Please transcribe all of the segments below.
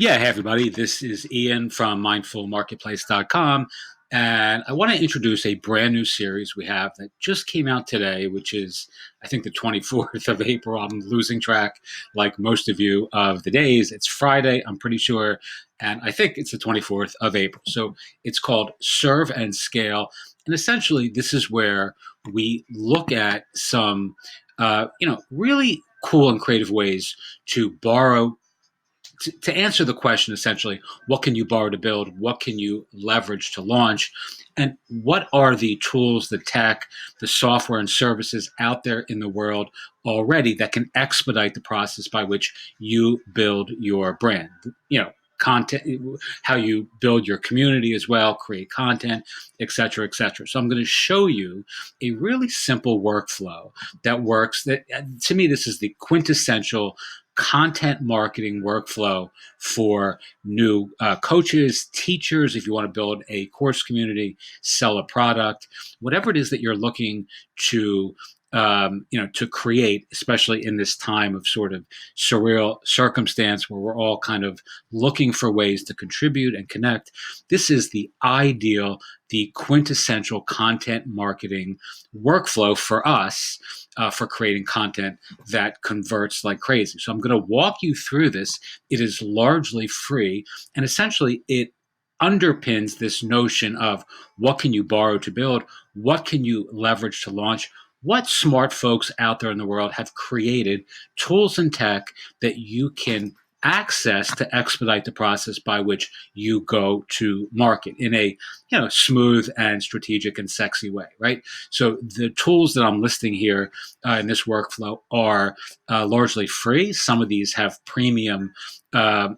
Yeah, hey everybody. This is Ian from mindfulmarketplace.com. And I want to introduce a brand new series we have that just came out today, which is, I think, the 24th of April. I'm losing track, like most of you, of the days. It's Friday, I'm pretty sure. And I think it's the 24th of April. So it's called Serve and Scale. And essentially, this is where we look at some, really cool and creative ways to borrow to answer the question essentially, what can you borrow to build? What can you leverage to launch? And what are the tools, the tech, the software and services out there in the world already that can expedite the process by which you build your brand? Content, how you build your community as well, create content, et cetera, et cetera. So I'm going to show you a really simple workflow that works. That to me, this is the quintessential content marketing workflow for new coaches, teachers, if you want to build a course community, sell a product, whatever it is that you're looking to to create, especially in this time of sort of surreal circumstance where we're all kind of looking for ways to contribute and connect. This is the ideal, the quintessential content marketing workflow for us for creating content that converts like crazy. So I'm going to walk you through this. It is largely free, and essentially it underpins this notion of what can you borrow to build, what can you leverage to launch, what smart folks out there in the world have created tools and tech that you can access to expedite the process by which you go to market in a smooth and strategic and sexy way, right? So the tools that I'm listing here in this workflow are largely free. Some of these have premium,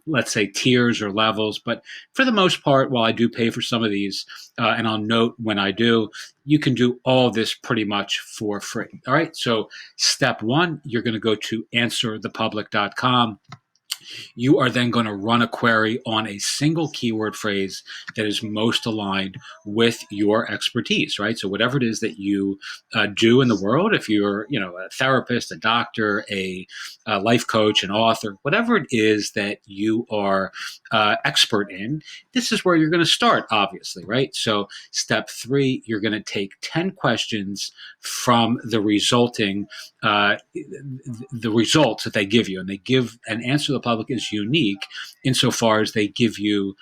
let's say, tiers or levels, but for the most part, while I do pay for some of these, and I'll note when I do, you can do all this pretty much for free. All right. So step one, you're going to go to answerthepublic.com. You are then going to run a query on a single keyword phrase that is most aligned with your expertise, right? So whatever it is that you do in the world, if you're, a therapist, a doctor, a life coach, an author, whatever it is that you are expert in, this is where you're going to start, obviously, right? So step three, you're going to take 10 questions from the results that they give you, and they give an answer to the public is unique insofar as they give you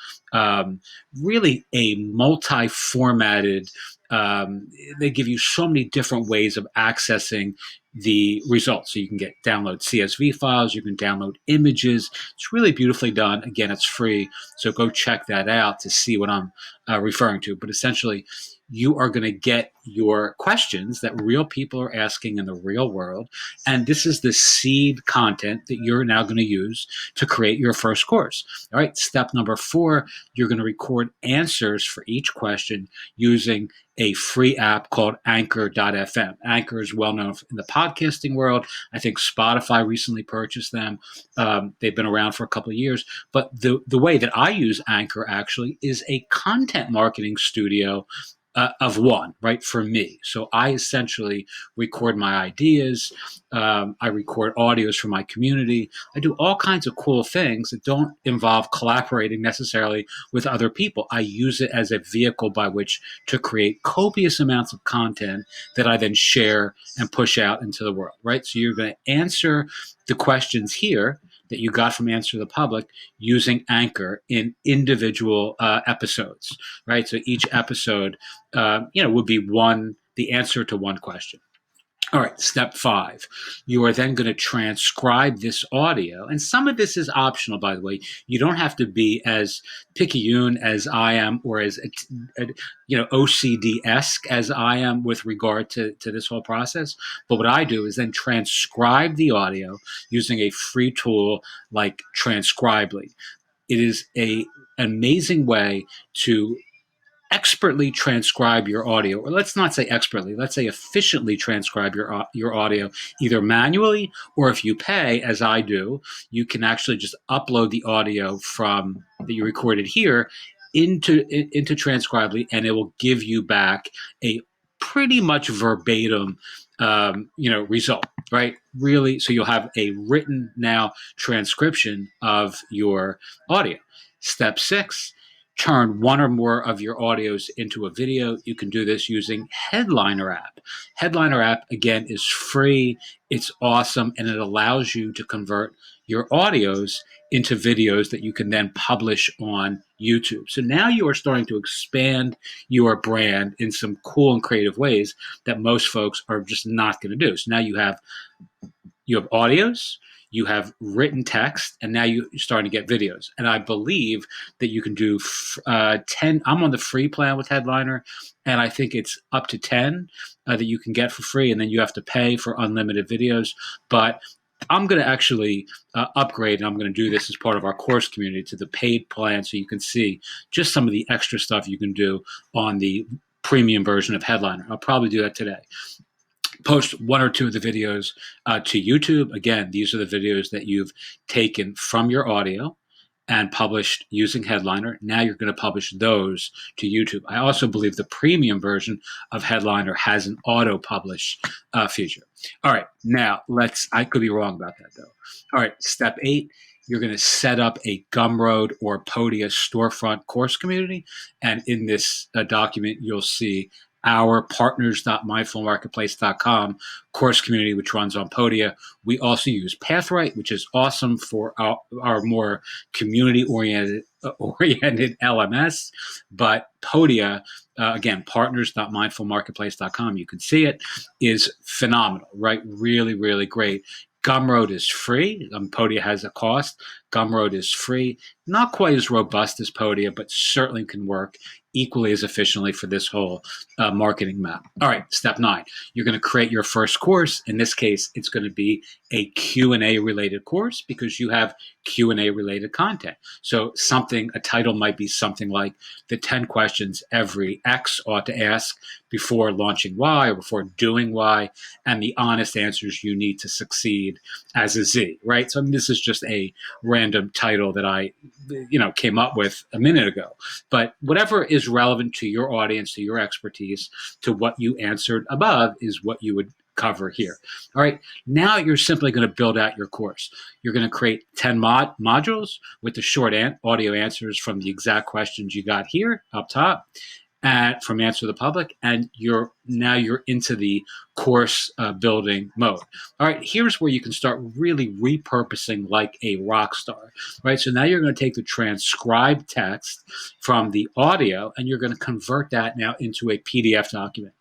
really a multi-formatted. They give you so many different ways of accessing the results. So you can download CSV files, you can download images. It's really beautifully done. Again, it's free, so go check that out to see what I'm referring to. But essentially, you are going to get your questions that real people are asking in the real world. And this is the seed content that you're now going to use to create your first course. All right. Step number four, you're going to record answers for each question using a free app called Anchor.fm. Anchor is well known in the podcasting world. I think Spotify recently purchased them. They've been around for a couple of years. But the way that I use Anchor actually is a content marketing studio of one, right, for me. So I essentially record my ideas. I record audios for my community. I do all kinds of cool things that don't involve collaborating necessarily with other people. I use it as a vehicle by which to create copious amounts of content that I then share and push out into the world, right? So you're going to answer the questions here that you got from Answer the Public using Anchor in individual episodes, right? So each episode, would be the answer to one question. All right, step five. You are then going to transcribe this audio. And some of this is optional, by the way. You don't have to be as picayune as I am or as, OCD-esque as I am with regard to this whole process. But what I do is then transcribe the audio using a free tool like Transcribely. It is an amazing way to expertly transcribe your audio, or let's not say expertly, let's say efficiently transcribe your audio, either manually or if you pay, as I do, you can actually just upload the audio from that you recorded here into Transcribely, and it will give you back a pretty much verbatim result, right? Really, so you'll have a written now transcription of your audio. Step 6, turn one or more of your audios into a video. You can do this using Headliner app. Headliner app, again, is free. It's awesome, and it allows you to convert your audios into videos that you can then publish on YouTube. So now you are starting to expand your brand in some cool and creative ways that most folks are just not going to do. So now you have audios, you have written text, and now you're starting to get videos. And I believe that you can do 10. I'm on the free plan with Headliner, and I think it's up to 10 that you can get for free, and then you have to pay for unlimited videos. But I'm going to actually upgrade, and I'm going to do this as part of our course community to the paid plan so you can see just some of the extra stuff you can do on the premium version of Headliner. I'll probably do that today. Post one or two of the videos to YouTube. Again, these are the videos that you've taken from your audio and published using Headliner. Now you're going to publish those to YouTube. I also believe the premium version of Headliner has an auto publish feature. All right, now I could be wrong about that though. All right, step 8, you're going to set up a Gumroad or Podia storefront course community. And in this document, you'll see our partners.mindfulmarketplace.com course community, which runs on Podia. We also use Pathright, which is awesome for our more community-oriented LMS. But Podia, again, partners.mindfulmarketplace.com, you can see it, is phenomenal, right? Really, really great. Gumroad is free. Podia has a cost. Gumroad is free. Not quite as robust as Podia, but certainly can work equally as efficiently for this whole marketing map. All right, step 9. You're going to create your first course. In this case, it's going to be a Q&A related course because you have Q&A related content. So a title might be something like the 10 questions every X ought to ask before launching Y or before doing Y, and the honest answers you need to succeed as a Z, right? So this is just a random title that I came up with a minute ago. But whatever is relevant to your audience, to your expertise, to what you answered above is what you would cover here. All right, now you're simply going to build out your course. You're going to create 10 modules with the short audio answers from the exact questions you got here up top. From Answer the Public, and you're into the course building mode. All right, here's where you can start really repurposing like a rock star, right? So now you're going to take the transcribed text from the audio and you're going to convert that now into a PDF document.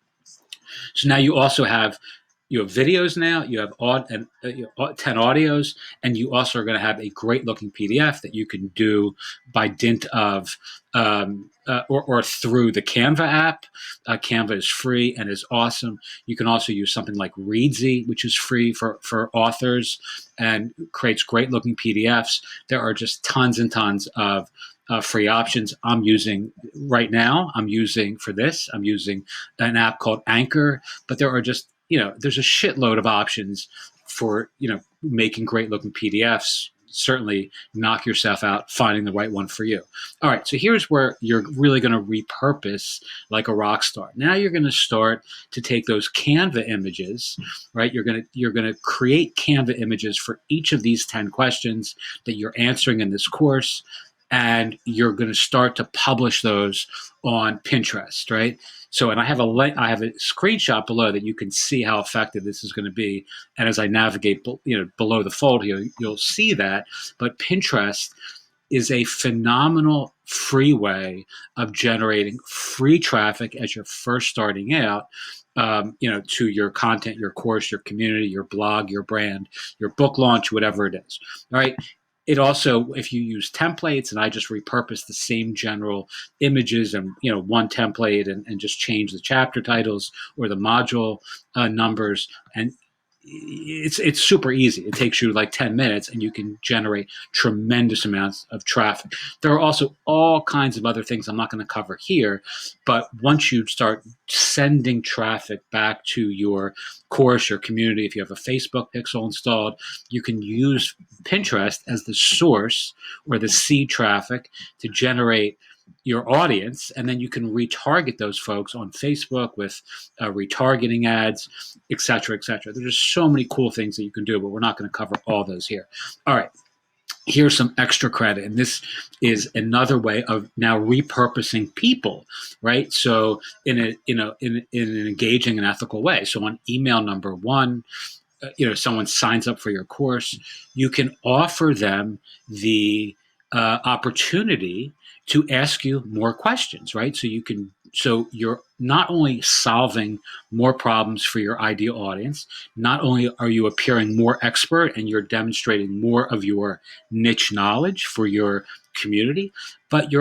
So now you have videos now, you have 10 audios, and you also are going to have a great looking PDF that you can do by dint of or through the Canva app. Canva is free and is awesome. You can also use something like Readsy, which is free for authors and creates great looking PDFs. There are just tons and tons of free options. I'm using for this, I'm using an app called Anchor, but there are just, there's a shitload of options for, making great looking PDFs. Certainly knock yourself out finding the right one for you. All right, so here's where you're really going to repurpose like a rock star. Now you're going to start to take those Canva images, right? You're going to create Canva images for each of these 10 questions that you're answering in this course, and you're going to start to publish those on Pinterest, right? So, and I have a screenshot below that you can see how effective this is going to be. And as I navigate, below the fold here, you'll see that. But Pinterest is a phenomenal free way of generating free traffic as you're first starting out, to your content, your course, your community, your blog, your brand, your book launch, whatever it is. All right. It also, if you use templates, and I just repurpose the same general images and one template and just change the chapter titles or the module numbers, and it's super easy. It takes you like 10 minutes and you can generate tremendous amounts of traffic. There are also all kinds of other things I'm not going to cover here, but once you start sending traffic back to your course, your community, if you have a Facebook pixel installed, you can use Pinterest as the source or the seed traffic to generate your audience, and then you can retarget those folks on Facebook with retargeting ads, et cetera, et cetera. There's just so many cool things that you can do, but we're not going to cover all those here. All right, here's some extra credit, and this is another way of now repurposing people, right? So in a in an engaging and ethical way. So on email number one, someone signs up for your course, you can offer them the opportunity to ask you more questions, right? So you're not only solving more problems for your ideal audience, not only are you appearing more expert and you're demonstrating more of your niche knowledge for your community, but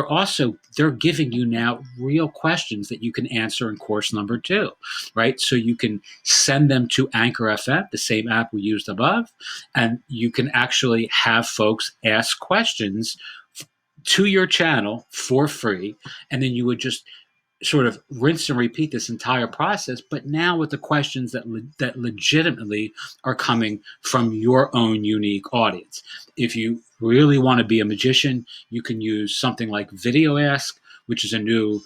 they're giving you now real questions that you can answer in course number two, right? So you can send them to Anchor FM, the same app we used above, and you can actually have folks ask questions to your channel for free, and then you would just sort of rinse and repeat this entire process, but now with the questions that legitimately are coming from your own unique audience. If you really want to be a magician, you can use something like Video Ask, which is a new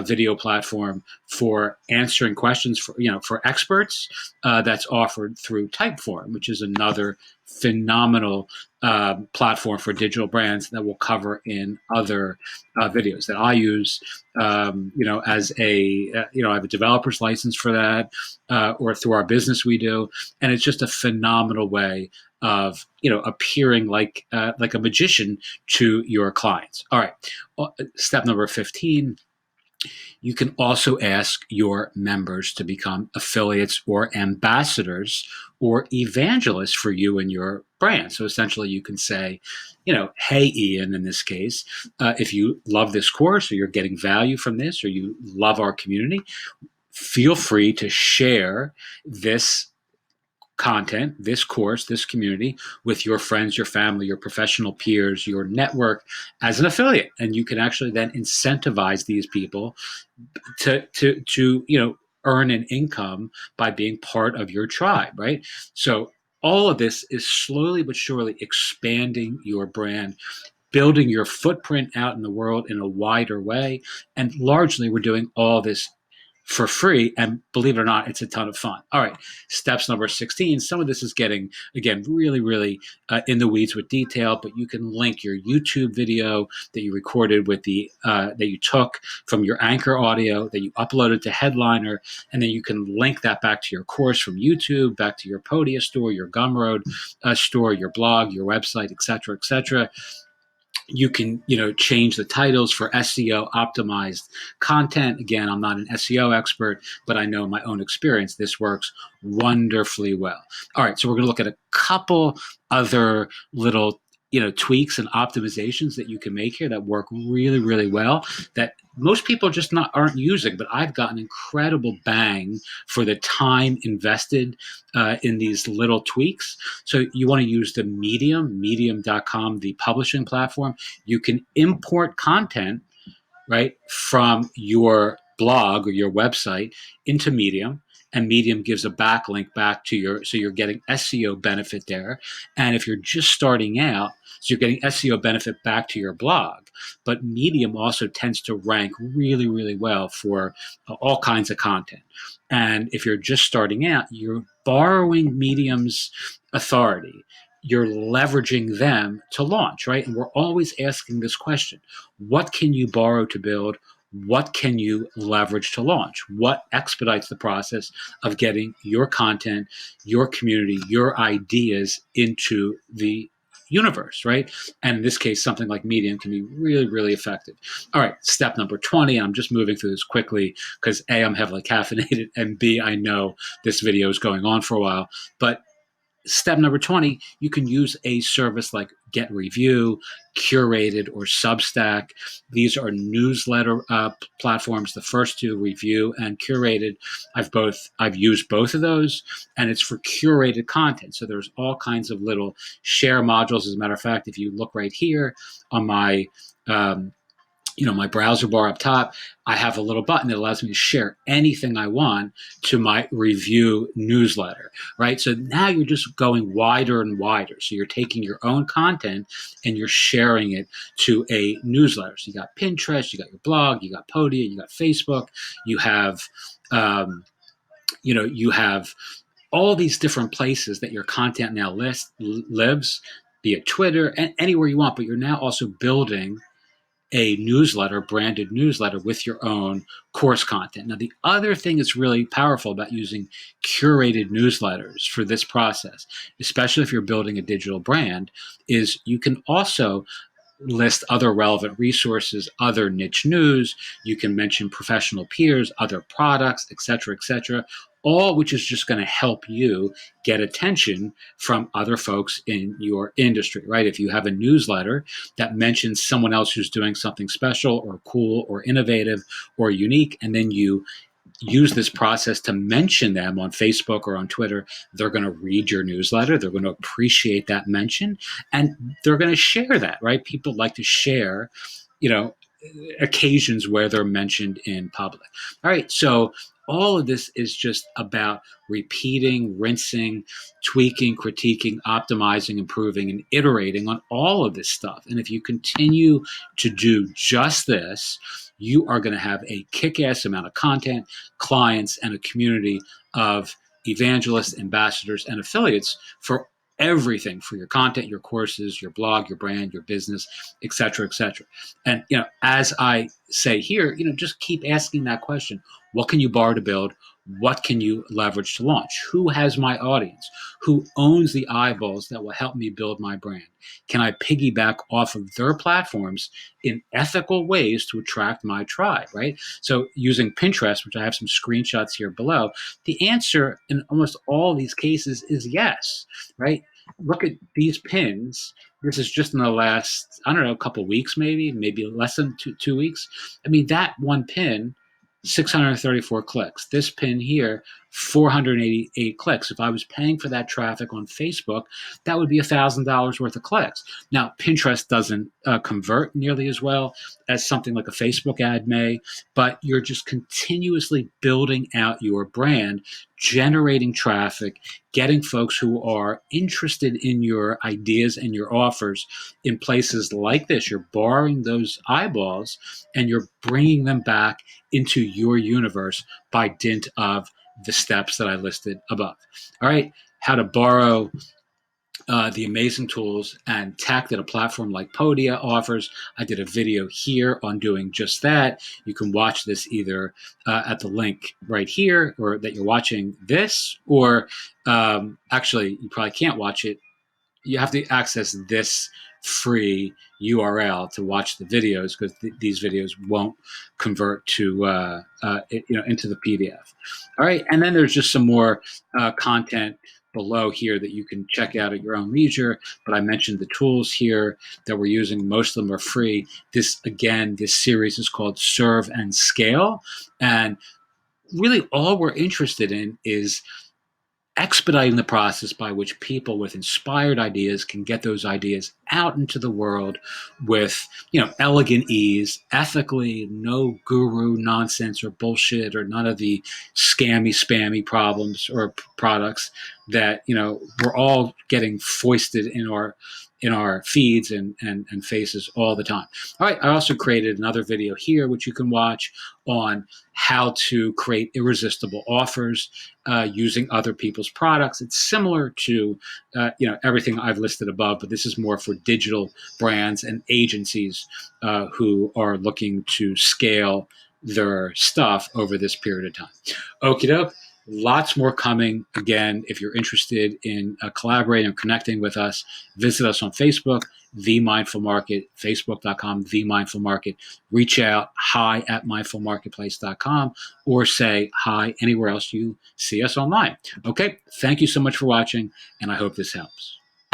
video platform for answering questions for experts. That's offered through Typeform, which is another phenomenal platform for digital brands that we'll cover in other videos that I use. As I have a developer's license for that, or through our business we do, and it's just a phenomenal way of appearing like a magician to your clients. All right, step number 15. You can also ask your members to become affiliates or ambassadors or evangelists for you and your brand. So essentially, you can say, hey, Ian, in this case, if you love this course or you're getting value from this or you love our community, feel free to share this content, this course, this community with your friends, your family, your professional peers, your network as an affiliate. And you can actually then incentivize these people to earn an income by being part of your tribe, right? So all of this is slowly but surely expanding your brand, building your footprint out in the world in a wider way. And largely, we're doing all this for free. And believe it or not, it's a ton of fun. All right, steps number 16. Some of this is getting, again, really, really in the weeds with detail, but you can link your YouTube video that you recorded with that you took from your Anchor audio that you uploaded to Headliner, and then you can link that back to your course from YouTube, back to your Podia store, your Gumroad store, your blog, your website, et cetera, et cetera. You can change the titles for SEO optimized content. Again, I'm not an SEO expert, but I know my own experience this works wonderfully well. All right, so we're going to look at a couple other little tweaks and optimizations that you can make here that work really, really well, that most people just aren't using, but I've gotten incredible bang for the time invested in these little tweaks. So you want to use the medium.com, the publishing platform. You can import content, right, from your blog or your website into Medium, and Medium gives a backlink back to so you're getting SEO benefit there. And if you're just starting out, so you're getting SEO benefit back to your blog, but Medium also tends to rank really, really well for all kinds of content. And if you're just starting out, you're borrowing Medium's authority. You're leveraging them to launch, right? And we're always asking this question: what can you borrow to build? What can you leverage to launch? What expedites the process of getting your content, your community, your ideas into the universe, right? And in this case, something like Medium can be really, really effective. All right, step number 20. I'm just moving through this quickly because A, I'm heavily caffeinated, and B, I know this video is going on for a while. But step number 20, you can use a service like Get Review, Curated, or Substack. These are newsletter platforms. The first two, Review and Curated, I've used both of those, and it's for curated content. So there's all kinds of little share modules. As a matter of fact, if you look right here on my my browser bar up top, I have a little button that allows me to share anything I want to my review newsletter, right? So now you're just going wider and wider. So you're taking your own content and you're sharing it to a newsletter. So you got Pinterest, you got your blog, you got Podia, you got Facebook, you have, you have all these different places that your content now lives, be it Twitter and anywhere you want, but you're now also building a newsletter, branded newsletter with your own course content. Now, the other thing that's really powerful about using curated newsletters for this process, especially if you're building a digital brand, is you can also list other relevant resources, other niche news. You can mention professional peers, other products, et cetera, all which is just going to help you get attention from other folks in your industry, right? If you have a newsletter that mentions someone else who's doing something special or cool or innovative or unique, and then you use this process to mention them on Facebook or on Twitter, they're going to read your newsletter. They're going to appreciate that mention and they're going to share that, right? People like to share, you know, occasions where they're mentioned in public. All right. So all of this is just about repeating, rinsing, tweaking, critiquing, optimizing, improving, and iterating on all of this stuff. And if you continue to do just this, you are going to have a kick-ass amount of content, clients, and a community of evangelists, ambassadors, and affiliates for everything, for your content, your courses, your blog, your brand, your business, et cetera, et cetera. And, as I say here, just keep asking that question. What can you borrow to build? What can you leverage to launch? Who has my audience? Who owns the eyeballs that will help me build my brand? Can I piggyback off of their platforms in ethical ways to attract my tribe, right? So using Pinterest, which I have some screenshots here below, the answer in almost all these cases is yes, right? Look at these pins. This is just in the last, I don't know, a couple of weeks, maybe less than two weeks. I mean, that one pin, 634 clicks. This pin here, 488 clicks. If I was paying for that traffic on Facebook, that would be $1,000 worth of clicks. Now, Pinterest doesn't convert nearly as well as something like a Facebook ad may, but you're just continuously building out your brand, generating traffic, getting folks who are interested in your ideas and your offers in places like this. You're borrowing those eyeballs and you're bringing them back into your universe by dint of the steps that I listed above. All right, how to borrow the amazing tools and tech that a platform like Podia offers. I did a video here on doing just that. You can watch this either at the link right here, or that you're watching this, or actually, you probably can't watch it. You have to access this free URL to watch the videos, because these videos won't convert to into the PDF. All right, and then there's just some more content below here that you can check out at your own leisure. But I mentioned the tools here that we're using. Most of them are free. This series is called Serve and Scale, and really all we're interested in is expediting the process by which people with inspired ideas can get those ideas out into the world with, elegant ease, ethically, no guru nonsense or bullshit or none of the scammy, spammy problems or products that, we're all getting foisted in our feeds and faces all the time. All right. I also created another video here, which you can watch, on how to create irresistible offers using other people's products. It's similar to everything I've listed above, but this is more for digital brands and agencies who are looking to scale their stuff over this period of time. Okie doke. Lots more coming. Again, if you're interested in collaborating and connecting with us, visit us on Facebook, The Mindful Market, facebook.com, The Mindful Market. Reach out, hi@mindfulmarketplace.com, or say hi anywhere else you see us online. Okay, thank you so much for watching, and I hope this helps.